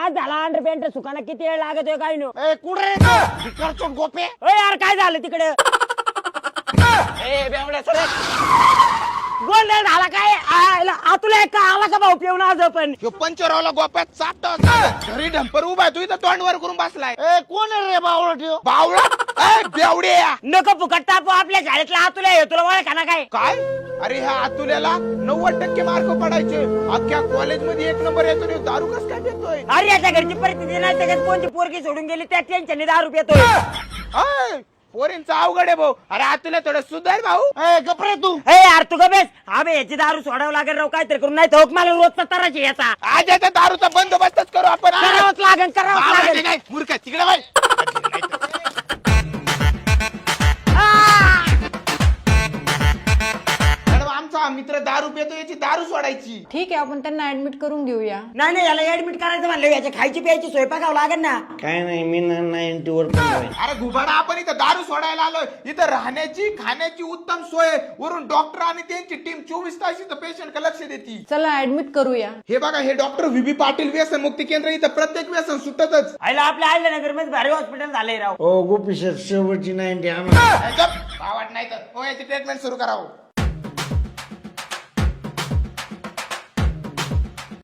तास झाला अंडरपेंट सुकाना किती वेळ लागतोय काय नो कुठे करतो गोपे यार काय झालं तिकडे बेवड्या सर गोंधळ झाला काय तुला एक आला का भाऊ पिऊन आज पण पंचरावला गोप्यात चापता घरी ढंपर उभा आहे तू इथं तोंडवर करून बसलाय कोण रे बावळा ठेव बावळा बेवडे नको फुकट तापू आपल्या शाळेतला तुला हे तुला ओळख ना काय काय अरे ह्या अतुल्याला 90% मार्क पडायचे अख्ख्या कॉलेजमध्ये 1 नंबर येतो रे दारू कस काय देतोय अरे याच्या घरची परिस्थिती नाही त्याच्यात कोणती पोरगी सोडून गेली त्या टेन्शन दारू पितोय पोरींचा अवघड आहे भाऊ अरे अतुल्या थोडं सुधार भाऊ गपरे तू यार तू गबेस अबे याची दारू सोडावं लागेल राव काहीतरी करून नाही तर मला रोजचा तराची याचा आज याचा दारूचा बंदोबस्तच करू आपण करावंच लागेल मूर्ख तिकडे बाई आमचा मित्र दारू पितो याची दारू सोडायची ठीक आहे आपण त्यांना ऍडमिट करून घेऊया नाही याला ऍडमिट करायचं म्हणलं याच्या खायची प्यायची सोय बघावं लागेल ना काय नाही मी 90 वर पण अरे घुबाडा आपण इथं दारू सोडायला आलोय इथं राहण्याची खाण्याची उत्तम सोय वरून डॉक्टर आणि त्यांची टीम 24 तास इथं पेशंट लक्ष देते चला ऍडमिट करूया हे बघा हे डॉक्टर व्ही पाटील व्यसन मुक्ती केंद्र इथं प्रत्येक व्यसन सुटतच आपल्या आयल्यानगर मध्ये भारी हॉस्पिटल झालंय राव ओ गोपी शेवटची 90 आम्हाला आवड नाही तर याची ट्रीटमेंट सुरू करावं